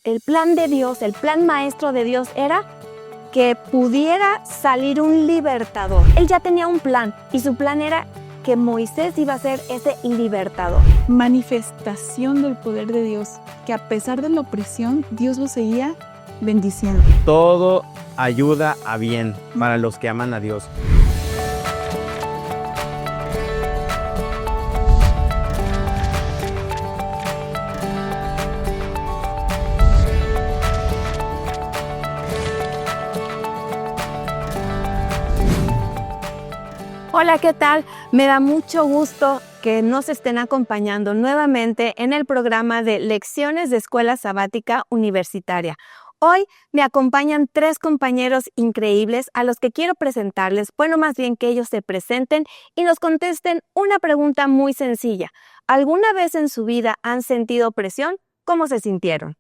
el plan de Dios, el plan maestro de Dios era que pudiera salir un libertador. Él ya tenía un plan y su plan era que Moisés iba a ser ese libertador. Manifestación del poder de Dios, que a pesar de la opresión, Dios lo seguía bendiciendo. Todo ayuda a bien para los que aman a Dios. Hola, ¿qué tal? Me da mucho gusto que nos estén acompañando nuevamente en el programa de Lecciones de Escuela Sabática Universitaria. Hoy me acompañan 3 compañeros increíbles a los que quiero presentarles, bueno, más bien que ellos se presenten y nos contesten una pregunta muy sencilla. ¿Alguna vez en su vida han sentido presión? ¿Cómo se sintieron?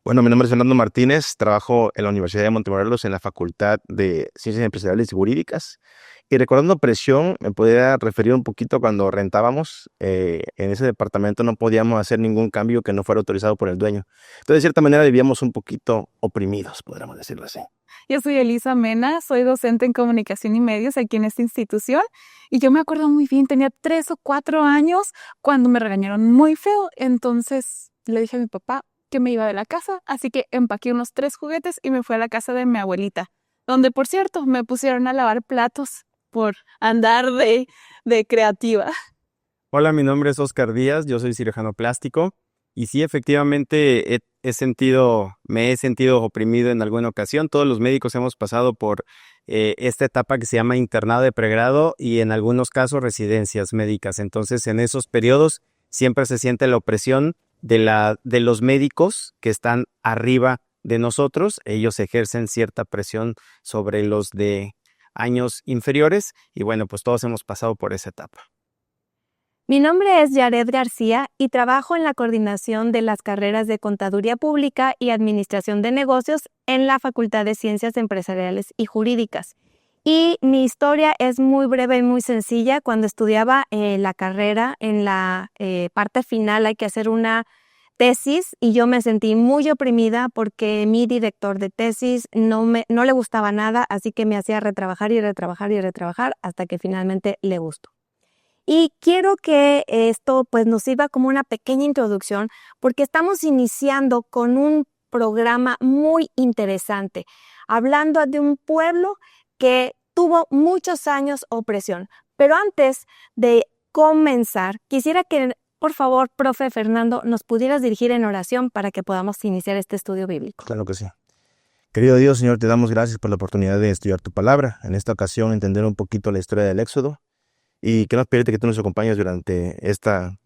Bueno, mi nombre es Fernando Martínez, trabajo en la Universidad de Montemorelos en la Facultad de Ciencias Empresariales y Jurídicas. Y recordando presión, me podría referir un poquito cuando rentábamos. En ese departamento no podíamos hacer ningún cambio que no fuera autorizado por el dueño. Entonces, de cierta manera, vivíamos un poquito oprimidos, podríamos decirlo así. Yo soy Elisa Mena, soy docente en comunicación y medios aquí en esta institución y yo me acuerdo muy bien, tenía 3 o 4 años cuando me regañaron muy feo. Entonces le dije a mi papá que me iba de la casa, así que empaqué unos 3 juguetes y me fui a la casa de mi abuelita, donde por cierto me pusieron a lavar platos por andar de creativa. Hola, mi nombre es Oscar Díaz, yo soy cirujano plástico y sí, efectivamente me he sentido oprimido en alguna ocasión. Todos los médicos hemos pasado por esta etapa que se llama internado de pregrado y en algunos casos residencias médicas. Entonces, en esos periodos siempre se siente la opresión de los médicos que están arriba de nosotros. Ellos ejercen cierta presión sobre los de años inferiores y bueno, pues todos hemos pasado por esa etapa. Mi nombre es Yared García y trabajo en la coordinación de las carreras de Contaduría Pública y Administración de Negocios en la Facultad de Ciencias Empresariales y Jurídicas. Y mi historia es muy breve y muy sencilla. Cuando estudiaba la carrera, en la parte final hay que hacer una tesis y yo me sentí muy oprimida porque mi director de tesis no le gustaba nada, así que me hacía retrabajar y retrabajar y retrabajar hasta que finalmente le gustó. Y quiero que esto pues nos sirva como una pequeña introducción porque estamos iniciando con un programa muy interesante, hablando de un pueblo que tuvo muchos años opresión. Pero antes de comenzar, quisiera que por favor, profe Fernando, nos pudieras dirigir en oración para que podamos iniciar este estudio bíblico. Claro que sí. Querido Dios, Señor, te damos gracias por la oportunidad de estudiar tu palabra. En esta ocasión, entender un poquito la historia del Éxodo y que nos permite que tú nos acompañes durante esta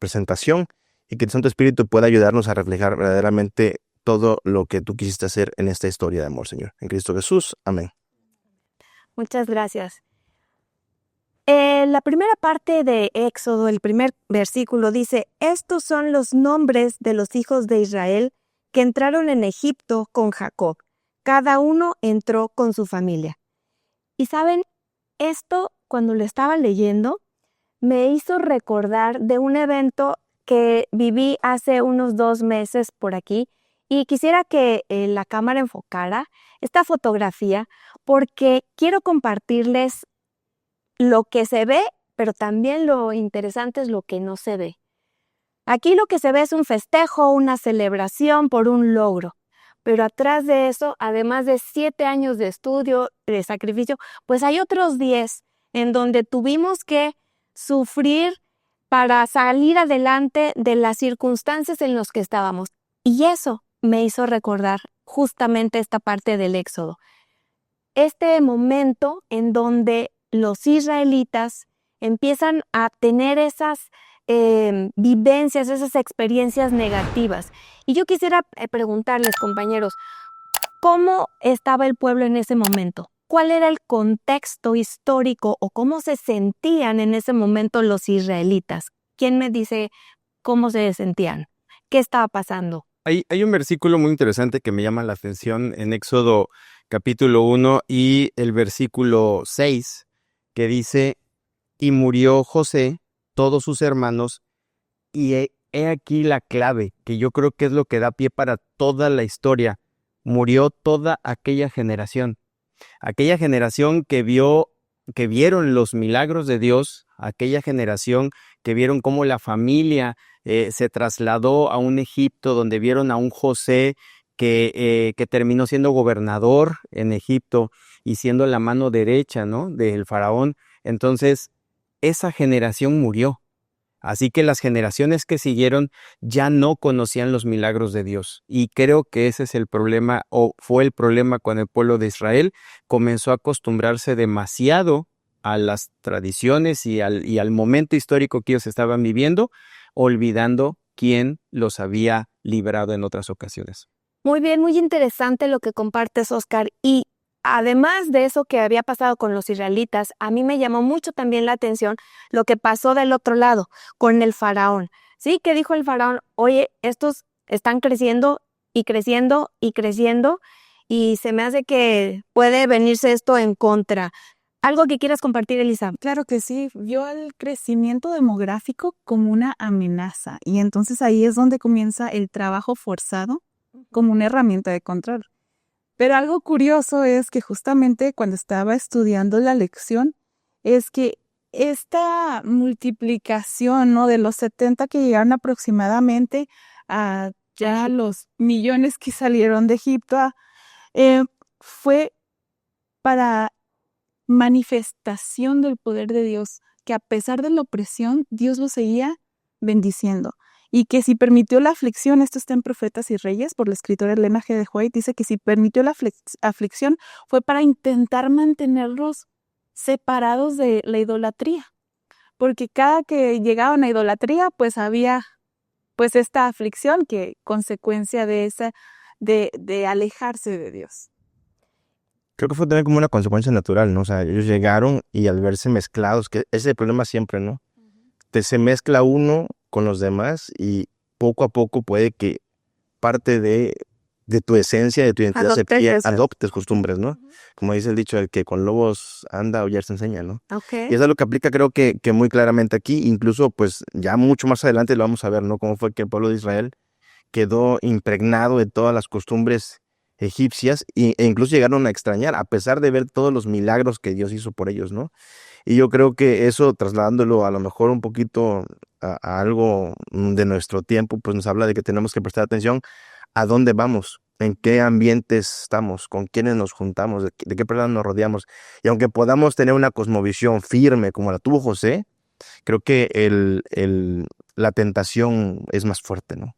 presentación y que el Santo Espíritu pueda ayudarnos a reflejar verdaderamente todo lo que tú quisiste hacer en esta historia de amor, Señor. En Cristo Jesús. Amén. Muchas gracias. La primera parte de Éxodo, el primer versículo dice: estos son los nombres de los hijos de Israel que entraron en Egipto con Jacob. Cada uno entró con su familia. Y saben, esto cuando lo estaba leyendo me hizo recordar de un evento que viví hace unos 2 meses por aquí y quisiera que la cámara enfocara esta fotografía porque quiero compartirles lo que se ve, pero también lo interesante es lo que no se ve. Aquí lo que se ve es un festejo, una celebración por un logro, pero atrás de eso, además de 7 años de estudio, de sacrificio, pues hay otros 10 en donde tuvimos que sufrir para salir adelante de las circunstancias en las que estábamos. Y eso me hizo recordar justamente esta parte del Éxodo. Este momento en donde los israelitas empiezan a tener esas vivencias, esas experiencias negativas. Y yo quisiera preguntarles, compañeros, ¿cómo estaba el pueblo en ese momento? ¿Cuál era el contexto histórico o cómo se sentían en ese momento los israelitas? ¿Quién me dice cómo se sentían? ¿Qué estaba pasando? Hay un versículo muy interesante que me llama la atención en Éxodo capítulo 1 y el versículo 6, que dice: y murió José, todos sus hermanos, y he aquí la clave, que yo creo que es lo que da pie para toda la historia. Murió toda aquella generación que vieron los milagros de Dios, aquella generación que vieron cómo la familia se trasladó a un Egipto, donde vieron a un José que terminó siendo gobernador en Egipto y siendo la mano derecha, ¿no?, del faraón. Entonces, esa generación murió. Así que las generaciones que siguieron ya no conocían los milagros de Dios. Y creo que ese es el problema, o fue el problema con el pueblo de Israel. Comenzó a acostumbrarse demasiado a las tradiciones y al momento histórico que ellos estaban viviendo, olvidando quién los había librado en otras ocasiones. Muy bien, muy interesante lo que compartes, Oscar. Y además de eso que había pasado con los israelitas, a mí me llamó mucho también la atención lo que pasó del otro lado, con el faraón. ¿Sí? Que dijo el faraón, oye, estos están creciendo y creciendo y creciendo, y se me hace que puede venirse esto en contra. ¿Algo que quieras compartir, Elisa? Claro que sí, vio el crecimiento demográfico como una amenaza y entonces ahí es donde comienza el trabajo forzado como una herramienta de control. Pero algo curioso es que justamente cuando estaba estudiando la lección, es que esta multiplicación, ¿no?, de los 70 que llegaron aproximadamente a ya los millones que salieron de Egipto, fue para manifestación del poder de Dios, que a pesar de la opresión, Dios lo seguía bendiciendo. Y que si permitió la aflicción, esto está en Profetas y Reyes, por la escritora Elena G. de White, dice que si permitió la aflicción fue para intentar mantenerlos separados de la idolatría. Porque cada que llegaban a idolatría, pues había pues esta aflicción que consecuencia de esa, de alejarse de Dios. Creo que fue también como una consecuencia natural, ¿no? O sea, ellos llegaron y al verse mezclados, que ese es el problema siempre, ¿no? Se mezcla uno con los demás y poco a poco puede que parte de tu esencia, de tu identidad adoptes costumbres, ¿no? Como dice el dicho, el que con lobos anda, aullar se enseña, ¿no? Okay. Y eso es lo que aplica creo que muy claramente aquí, incluso pues ya mucho más adelante lo vamos a ver, ¿no? Cómo fue que el pueblo de Israel quedó impregnado de todas las costumbres egipcias e incluso llegaron a extrañar, a pesar de ver todos los milagros que Dios hizo por ellos, ¿no? Y yo creo que eso, trasladándolo a lo mejor un poquito a algo de nuestro tiempo, pues nos habla de que tenemos que prestar atención a dónde vamos, en qué ambientes estamos, con quiénes nos juntamos, de qué personas nos rodeamos. Y aunque podamos tener una cosmovisión firme como la tuvo José, creo que la tentación es más fuerte, ¿no?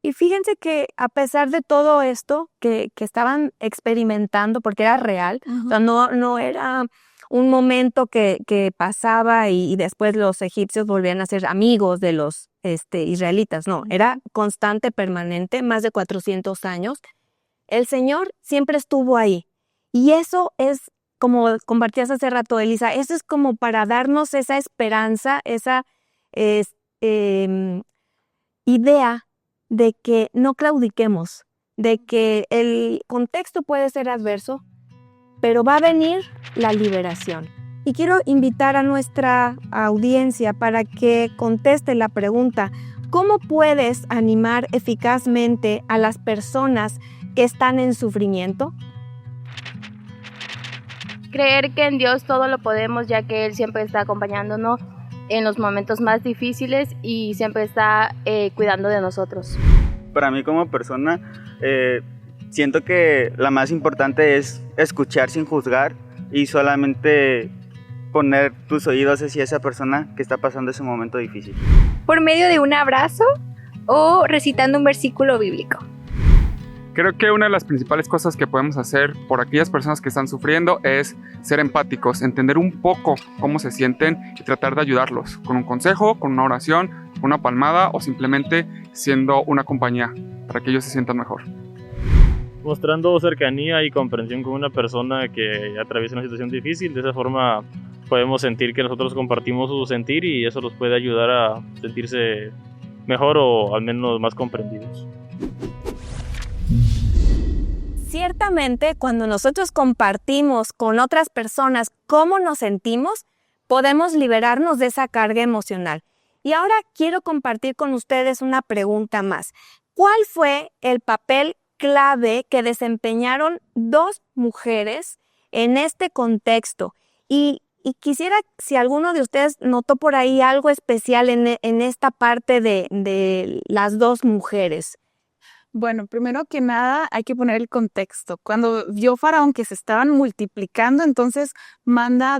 Y fíjense que a pesar de todo esto que estaban experimentando, porque era real, o sea, no era un momento que pasaba y después los egipcios volvían a ser amigos de los israelitas, no, era constante, permanente, más de 400 años. El Señor siempre estuvo ahí. Y eso es, como compartías hace rato, Elisa, eso es como para darnos esa esperanza, esa idea de que no claudiquemos, de que el contexto puede ser adverso, pero va a venir la liberación. Y quiero invitar a nuestra audiencia para que conteste la pregunta: ¿cómo puedes animar eficazmente a las personas que están en sufrimiento? Creer que en Dios todo lo podemos, ya que Él siempre está acompañándonos en los momentos más difíciles y siempre está cuidando de nosotros. Para mí como persona, siento que la más importante es escuchar sin juzgar y solamente poner tus oídos hacia esa persona que está pasando ese momento difícil. Por medio de un abrazo o recitando un versículo bíblico. Creo que una de las principales cosas que podemos hacer por aquellas personas que están sufriendo es ser empáticos, entender un poco cómo se sienten y tratar de ayudarlos con un consejo, con una oración, una palmada o simplemente siendo una compañía para que ellos se sientan mejor. Mostrando cercanía y comprensión con una persona que atraviesa una situación difícil, de esa forma podemos sentir que nosotros compartimos su sentir y eso los puede ayudar a sentirse mejor o al menos más comprendidos. Ciertamente, cuando nosotros compartimos con otras personas cómo nos sentimos, podemos liberarnos de esa carga emocional. Y ahora quiero compartir con ustedes una pregunta más. ¿Cuál fue el papel clave que desempeñaron dos mujeres en este contexto? Y quisiera, si alguno de ustedes notó por ahí algo especial en esta parte de las dos mujeres. Bueno, primero que nada hay que poner el contexto. Cuando vio Faraón que se estaban multiplicando, entonces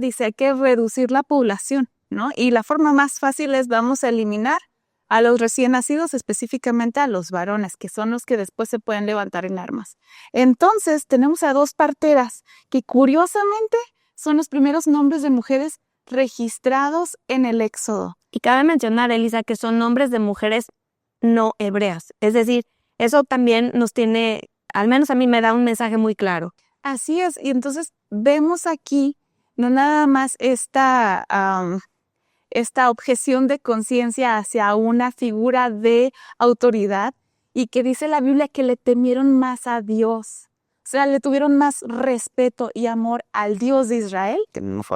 dice, hay que reducir la población, ¿no? Y la forma más fácil es vamos a eliminar a los recién nacidos, específicamente a los varones, que son los que después se pueden levantar en armas. Entonces tenemos a dos parteras que curiosamente son los primeros nombres de mujeres registrados en el Éxodo. Y cabe mencionar, Elisa, que son nombres de mujeres no hebreas. Es decir, eso también nos tiene, al menos a mí me da un mensaje muy claro. Así es, y entonces vemos aquí no nada más esta objeción de conciencia hacia una figura de autoridad, y que dice la Biblia que le temieron más a Dios. O sea, le tuvieron más respeto y amor al Dios de Israel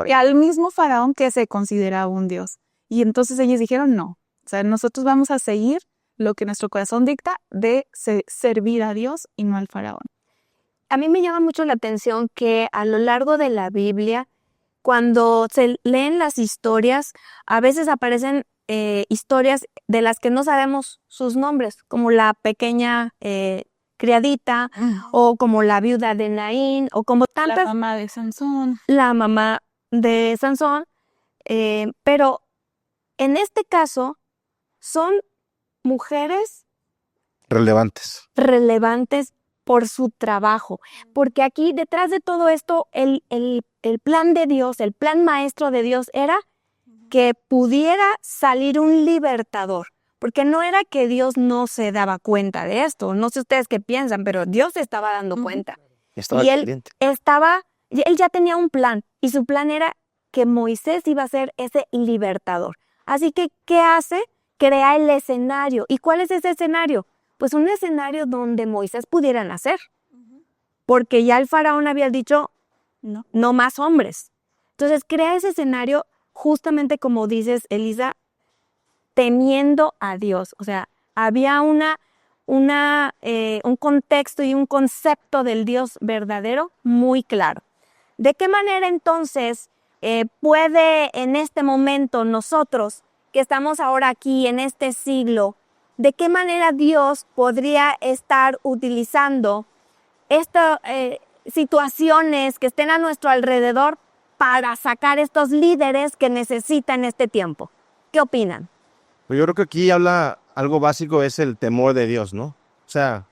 y al mismo Faraón, que se considera un Dios. Y entonces ellos dijeron no. O sea, nosotros vamos a seguir lo que nuestro corazón dicta de servir a Dios y no al Faraón. A mí me llama mucho la atención que a lo largo de la Biblia, cuando se leen las historias, a veces aparecen historias de las que no sabemos sus nombres, como la pequeña criadita, o como la viuda de Naín, o como tantas... La mamá de Sansón. La mamá de Sansón. Pero en este caso son mujeres relevantes por su trabajo, porque aquí detrás de todo esto el plan de Dios, el plan maestro de Dios era que pudiera salir un libertador, porque no era que Dios no se daba cuenta de esto. No sé ustedes qué piensan, pero Dios se estaba dando cuenta. Y él ya tenía un plan, y su plan era que Moisés iba a ser ese libertador. Así que, ¿qué hace? Crea el escenario. ¿Y cuál es ese escenario? Pues un escenario donde Moisés pudiera nacer, porque ya el faraón había dicho, no más hombres. Entonces crea ese escenario justamente como dices, Elisa, temiendo a Dios. O sea, había un contexto y un concepto del Dios verdadero muy claro. ¿De qué manera entonces puede en este momento nosotros, que estamos ahora aquí en este siglo, de qué manera Dios podría estar utilizando estas situaciones que estén a nuestro alrededor para sacar estos líderes que necesitan este tiempo? ¿Qué opinan? Pues yo creo que aquí habla algo básico, es el temor de Dios, ¿no? O sea,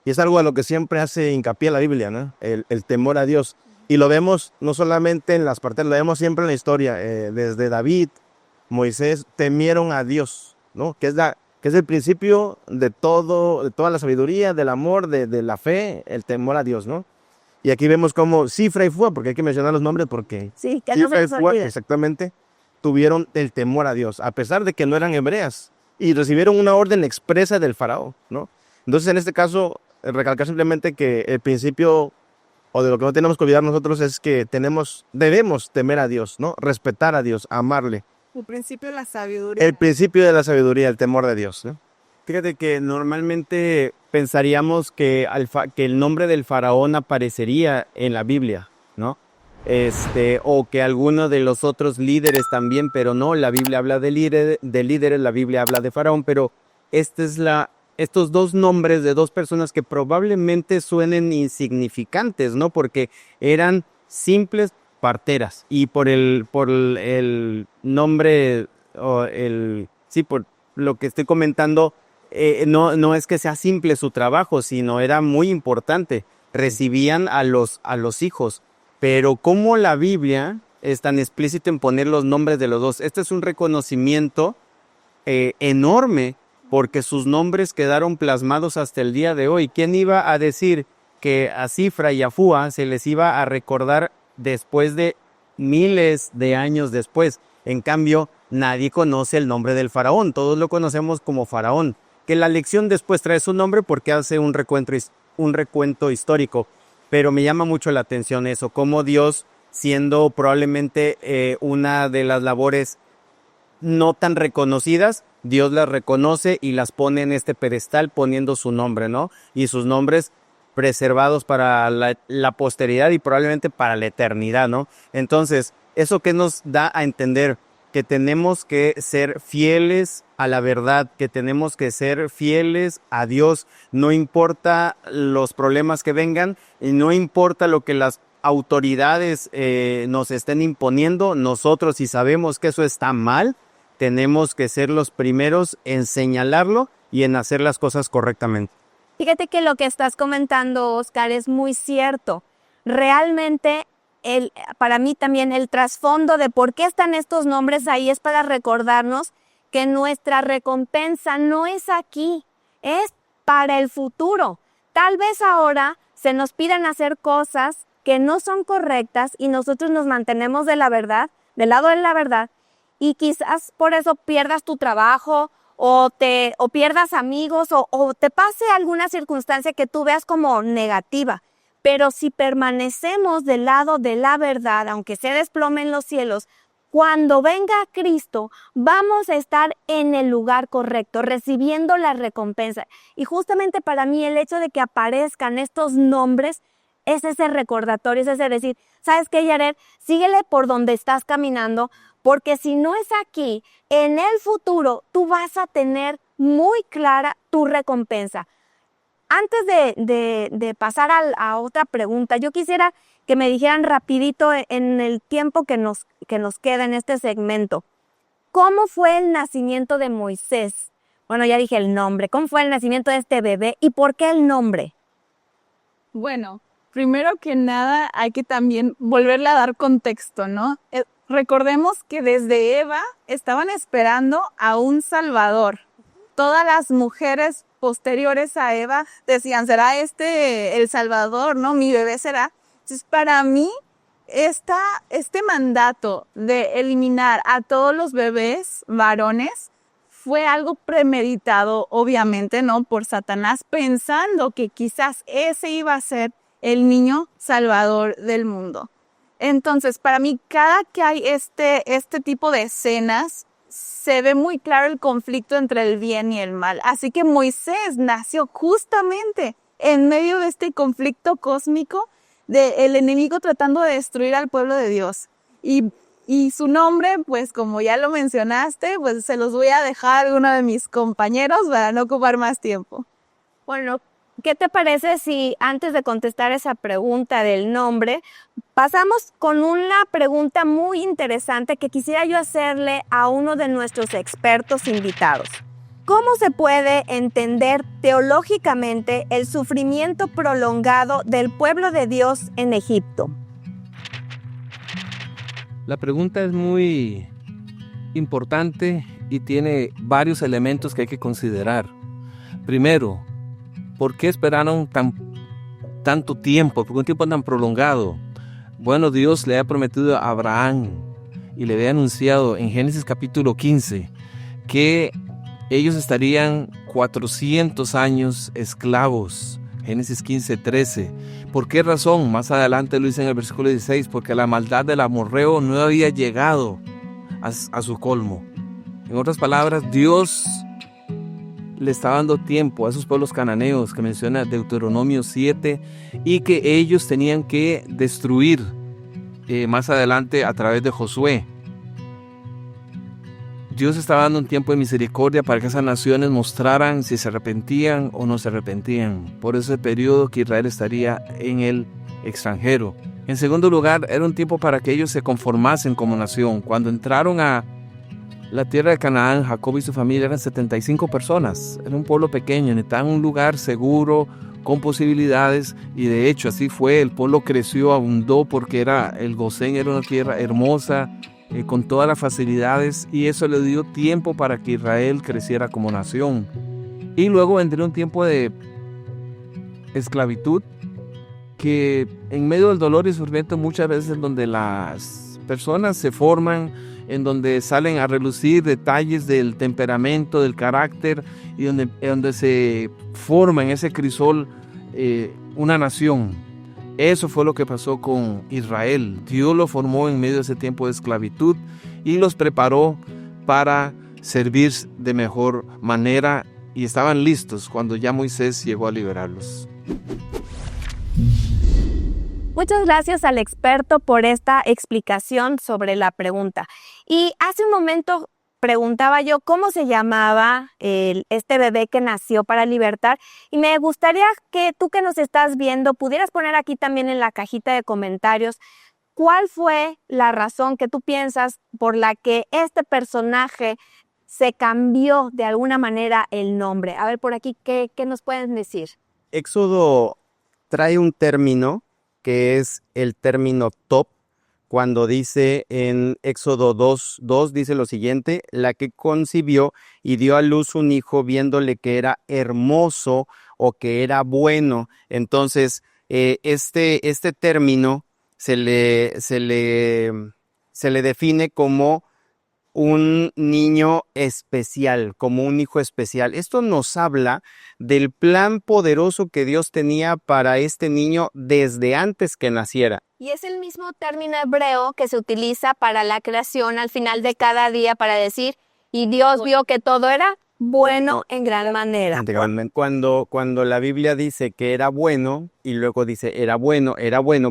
y es algo a lo que siempre hace hincapié la Biblia, ¿no? El temor a Dios. Y lo vemos no solamente en las partes, lo vemos siempre en la historia. Desde David, Moisés, temieron a Dios, ¿no? Que es el principio de todo, de toda la sabiduría, del amor, de la fe, el temor a Dios, ¿no? Y aquí vemos como Cifra y Fua, porque hay que mencionar los nombres porque sí, que no se nos olvide. Exactamente, tuvieron el temor a Dios, a pesar de que no eran hebreas, y recibieron una orden expresa del faraón, ¿no? Entonces, en este caso, recalcar simplemente que el principio, o de lo que no tenemos que olvidar nosotros, es que debemos temer a Dios, ¿no? Respetar a Dios, amarle. El principio de la sabiduría. El principio de la sabiduría, el temor de Dios, ¿no? Fíjate que normalmente pensaríamos que el nombre del faraón aparecería en la Biblia, ¿no? O que alguno de los otros líderes también, pero no, la Biblia habla de líderes, la Biblia habla de faraón, pero estos dos nombres de dos personas que probablemente suenen insignificantes, ¿no? Porque eran simples parteras, y por el nombre, por lo que estoy comentando, no es que sea simple su trabajo, sino era muy importante. Recibían a los hijos. Pero como la Biblia es tan explícita en poner los nombres de los dos, este es un reconocimiento enorme, porque sus nombres quedaron plasmados hasta el día de hoy. ¿Quién iba a decir que a Cifra y a Fua se les iba a recordar después de miles de años después? En cambio, nadie conoce el nombre del faraón, todos lo conocemos como faraón, que la lección después trae su nombre porque hace un recuento histórico. Pero me llama mucho la atención eso, cómo Dios, siendo probablemente una de las labores no tan reconocidas, Dios las reconoce y las pone en este pedestal poniendo su nombre, ¿no? Y sus nombres preservados para la posteridad y probablemente para la eternidad, ¿no? Entonces, ¿eso qué nos da a entender? Que tenemos que ser fieles a la verdad, que tenemos que ser fieles a Dios, no importa los problemas que vengan y no importa lo que las autoridades nos estén imponiendo, nosotros si sabemos que eso está mal, tenemos que ser los primeros en señalarlo y en hacer las cosas correctamente. Fíjate que lo que estás comentando, Oscar, es muy cierto. Realmente, para mí también el trasfondo de por qué están estos nombres ahí es para recordarnos que nuestra recompensa no es aquí, es para el futuro. Tal vez ahora se nos pidan hacer cosas que no son correctas y nosotros nos mantenemos de la verdad, del lado de la verdad, y quizás por eso pierdas tu trabajo o pierdas amigos o te pase alguna circunstancia que tú veas como negativa. Pero si permanecemos del lado de la verdad, aunque se desplomen los cielos, cuando venga Cristo, vamos a estar en el lugar correcto, recibiendo la recompensa. Y justamente para mí el hecho de que aparezcan estos nombres es ese recordatorio, es ese decir, ¿sabes qué, Yared? Síguele por donde estás caminando, porque si no es aquí, en el futuro tú vas a tener muy clara tu recompensa. Antes de pasar a otra pregunta, yo quisiera que me dijeran rapidito en el tiempo que nos queda en este segmento. ¿Cómo fue el nacimiento de Moisés? Bueno, ya dije el nombre. ¿Cómo fue el nacimiento de este bebé y por qué el nombre? Bueno, primero que nada hay que también volverle a dar contexto, ¿no? Recordemos que desde Eva estaban esperando a un Salvador. Todas las mujeres posteriores a Eva decían, ¿será este el Salvador? ¿No? Mi bebé será. Entonces, para mí, este mandato de eliminar a todos los bebés varones fue algo premeditado, obviamente, ¿no? Por Satanás, pensando que quizás ese iba a ser el niño salvador del mundo. Entonces, para mí, cada que hay este tipo de escenas, se ve muy claro el conflicto entre el bien y el mal. Así que Moisés nació justamente en medio de este conflicto cósmico del enemigo tratando de destruir al pueblo de Dios. Y su nombre, pues como ya lo mencionaste, pues se los voy a dejar a uno de mis compañeros para no ocupar más tiempo. Bueno, ¿qué te parece si antes de contestar esa pregunta del nombre, pasamos con una pregunta muy interesante que quisiera yo hacerle a uno de nuestros expertos invitados? ¿Cómo se puede entender teológicamente el sufrimiento prolongado del pueblo de Dios en Egipto? La pregunta es muy importante y tiene varios elementos que hay que considerar. Primero, ¿por qué esperaron tanto tiempo? ¿Por qué un tiempo tan prolongado? Bueno, Dios le había prometido a Abraham y le había anunciado en Génesis capítulo 15 que ellos estarían 400 años esclavos. Génesis 15:13. ¿Por qué razón? Más adelante lo dice en el versículo 16, porque la maldad del amorreo no había llegado a su colmo. En otras palabras, Dios le está dando tiempo a esos pueblos cananeos que menciona Deuteronomio 7 y que ellos tenían que destruir más adelante a través de Josué. Dios estaba dando un tiempo de misericordia para que esas naciones mostraran si se arrepentían o no se arrepentían. Por ese periodo que Israel estaría en el extranjero. En segundo lugar, era un tiempo para que ellos se conformasen como nación. Cuando entraron a la tierra de Canaán, Jacob y su familia eran 75 personas. Era un pueblo pequeño, necesitaban un lugar seguro, con posibilidades, y de hecho así fue. El pueblo creció, abundó, porque el Gosén era una tierra hermosa, con todas las facilidades, y eso le dio tiempo para que Israel creciera como nación. Y luego vendría un tiempo de esclavitud, que en medio del dolor y sufrimiento muchas veces es donde las personas se forman, en donde salen a relucir detalles del temperamento, del carácter, y donde se forma en ese crisol una nación. Eso fue lo que pasó con Israel. Dios lo formó en medio de ese tiempo de esclavitud y los preparó para servir de mejor manera y estaban listos cuando ya Moisés llegó a liberarlos. Muchas gracias al experto por esta explicación sobre la pregunta. Y hace un momento preguntaba yo cómo se llamaba este bebé que nació para libertar, y me gustaría que tú que nos estás viendo pudieras poner aquí también en la cajita de comentarios cuál fue la razón que tú piensas por la que este personaje se cambió de alguna manera el nombre. A ver, por aquí, ¿qué nos pueden decir? Éxodo trae un término que es el término top, cuando dice en Éxodo 2:2, dice lo siguiente: la que concibió y dio a luz un hijo viéndole que era hermoso o que era bueno. Entonces, este término se le define como un niño especial, como un hijo especial. Esto nos habla del plan poderoso que Dios tenía para este niño desde antes que naciera. Y es el mismo término hebreo que se utiliza para la creación al final de cada día para decir, y Dios vio que todo era bueno en gran manera. Cuando la Biblia dice que era bueno y luego dice era bueno,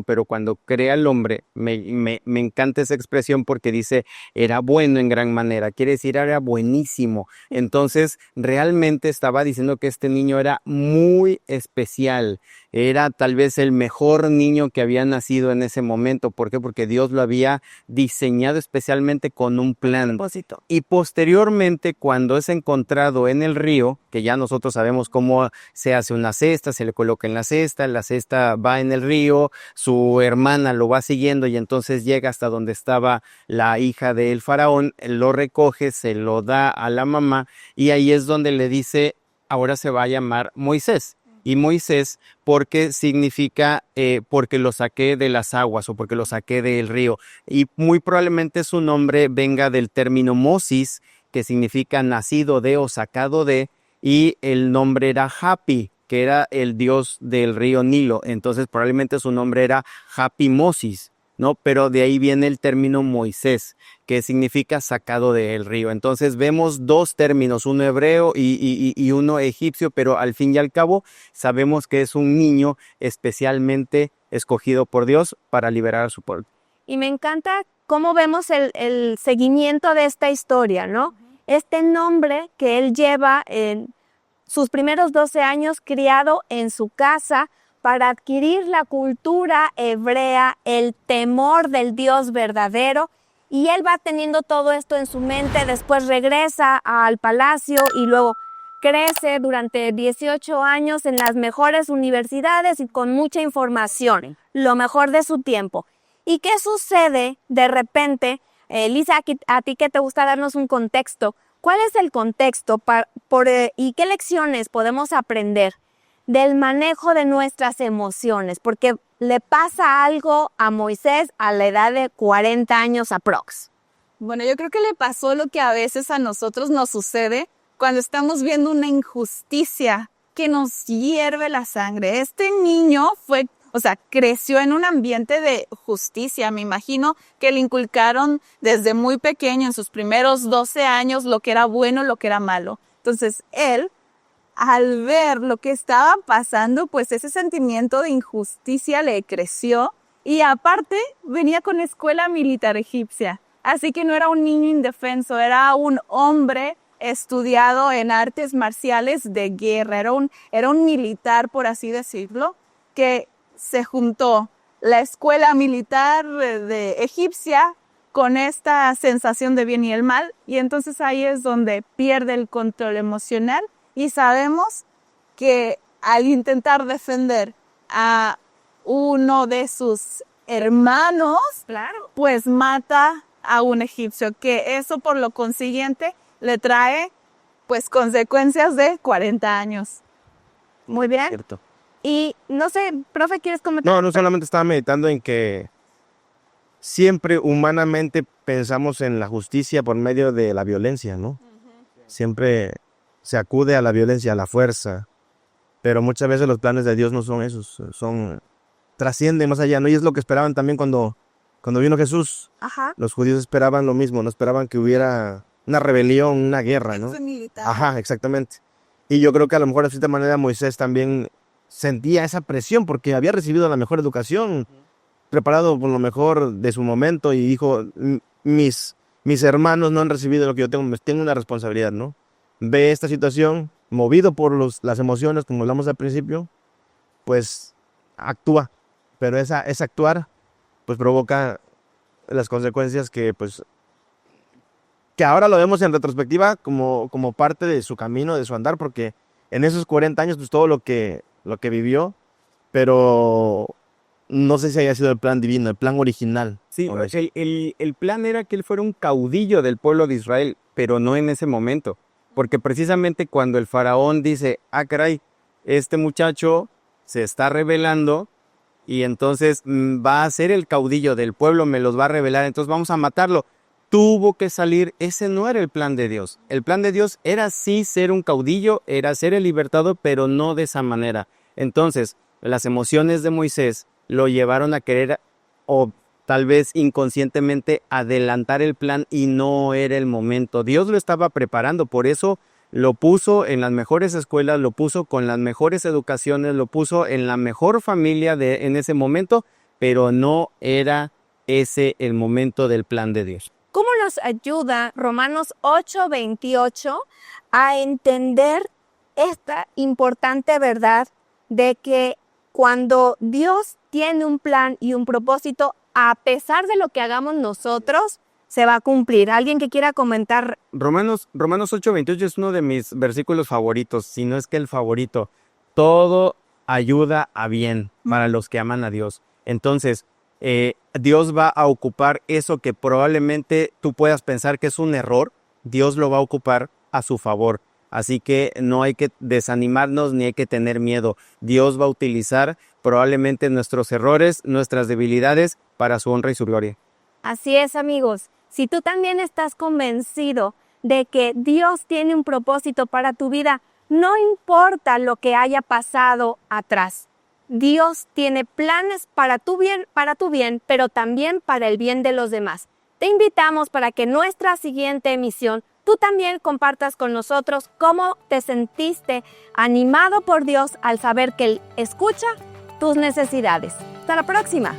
pero cuando crea el hombre, me encanta esa expresión porque dice era bueno en gran manera, quiere decir era buenísimo. Entonces realmente estaba diciendo que este niño era muy especial, era tal vez el mejor niño que había nacido en ese momento. ¿Por qué? Porque Dios lo había diseñado especialmente con un plan. Y posteriormente, cuando es encontrado en el río, que ya nosotros sabemos cómo se hace una cesta, se le coloca en la cesta va en el río, su hermana lo va siguiendo y entonces llega hasta donde estaba la hija del faraón, lo recoge, se lo da a la mamá y ahí es donde le dice, ahora se va a llamar Moisés. Y Moisés porque significa porque lo saqué de las aguas o porque lo saqué del río. Y muy probablemente su nombre venga del término Mosis, que significa nacido de o sacado de, y el nombre era Hapi, que era el dios del río Nilo. Entonces probablemente su nombre era Hapi Mosis, ¿no? Pero de ahí viene el término Moisés, que significa sacado del río. Entonces vemos dos términos, uno hebreo y uno egipcio, pero al fin y al cabo sabemos que es un niño especialmente escogido por Dios para liberar a su pueblo. Y me encanta cómo vemos el seguimiento de esta historia, ¿no? Este nombre que él lleva en sus primeros 12 años criado en su casa para adquirir la cultura hebrea, el temor del Dios verdadero, y él va teniendo todo esto en su mente, después regresa al palacio y luego crece durante 18 años en las mejores universidades y con mucha información, lo mejor de su tiempo. ¿Y qué sucede de repente? Lisa, a ti que te gusta darnos un contexto, ¿cuál es el contexto y qué lecciones podemos aprender del manejo de nuestras emociones? Porque le pasa algo a Moisés a la edad de 40 años aprox. Bueno, yo creo que le pasó lo que a veces a nosotros nos sucede cuando estamos viendo una injusticia que nos hierve la sangre. Este niño creció en un ambiente de justicia. Me imagino que le inculcaron desde muy pequeño, en sus primeros 12 años, lo que era bueno, lo que era malo. Entonces, él, al ver lo que estaba pasando, pues ese sentimiento de injusticia le creció. Y aparte, venía con escuela militar egipcia. Así que no era un niño indefenso, era un hombre estudiado en artes marciales de guerra. Era un militar, por así decirlo, que se juntó la escuela militar de egipcia con esta sensación de bien y el mal, y entonces ahí es donde pierde el control emocional, y sabemos que al intentar defender a uno de sus hermanos, pues mata a un egipcio, que eso por lo consiguiente le trae pues consecuencias de 40 años. Muy bien. Cierto. Y no sé, profe, ¿quieres comentar? No solamente estaba meditando en que siempre humanamente pensamos en la justicia por medio de la violencia, ¿no? Siempre se acude a la violencia, a la fuerza, pero muchas veces los planes de Dios no son esos, trascienden más allá, ¿no? Y es lo que esperaban también cuando vino Jesús. Ajá. Los judíos esperaban lo mismo, no esperaban que hubiera una rebelión, una guerra, ¿no? Militar. Ajá, exactamente. Y yo creo que a lo mejor de cierta manera Moisés también sentía esa presión porque había recibido la mejor educación, preparado por lo mejor de su momento y dijo, mis hermanos no han recibido lo que yo tengo una responsabilidad, ¿no? Ve esta situación, movido por las emociones, como hablamos al principio, pues actúa. Pero ese actuar, pues provoca las consecuencias que ahora lo vemos en retrospectiva como parte de su camino, de su andar, porque en esos 40 años, pues todo lo que vivió, pero no sé si haya sido el plan divino, el plan original. Sí, el plan era que él fuera un caudillo del pueblo de Israel, pero no en ese momento, porque precisamente cuando el faraón dice, caray, este muchacho se está rebelando y entonces va a ser el caudillo del pueblo, me los va a rebelar, entonces vamos a matarlo. Tuvo que salir, ese no era el plan de Dios. El plan de Dios era sí ser un caudillo, era ser el libertador, pero no de esa manera. Entonces, las emociones de Moisés lo llevaron a querer, o tal vez inconscientemente, adelantar el plan y no era el momento. Dios lo estaba preparando, por eso lo puso en las mejores escuelas, lo puso con las mejores educaciones, lo puso en la mejor familia en ese momento, pero no era ese el momento del plan de Dios. ¿Cómo nos ayuda Romanos 8:28 a entender esta importante verdad de que cuando Dios tiene un plan y un propósito, a pesar de lo que hagamos nosotros, se va a cumplir? ¿Alguien que quiera comentar? Romanos 8:28 es uno de mis versículos favoritos, si no es que el favorito. Todo ayuda a bien para los que aman a Dios. Entonces, Dios va a ocupar eso que probablemente tú puedas pensar que es un error, Dios lo va a ocupar a su favor. Así que no hay que desanimarnos ni hay que tener miedo. Dios va a utilizar probablemente nuestros errores, nuestras debilidades para su honra y su gloria. Así es, amigos. Si tú también estás convencido de que Dios tiene un propósito para tu vida, no importa lo que haya pasado atrás. Dios tiene planes para tu bien, pero también para el bien de los demás. Te invitamos para que nuestra siguiente emisión tú también compartas con nosotros cómo te sentiste animado por Dios al saber que Él escucha tus necesidades. Hasta la próxima.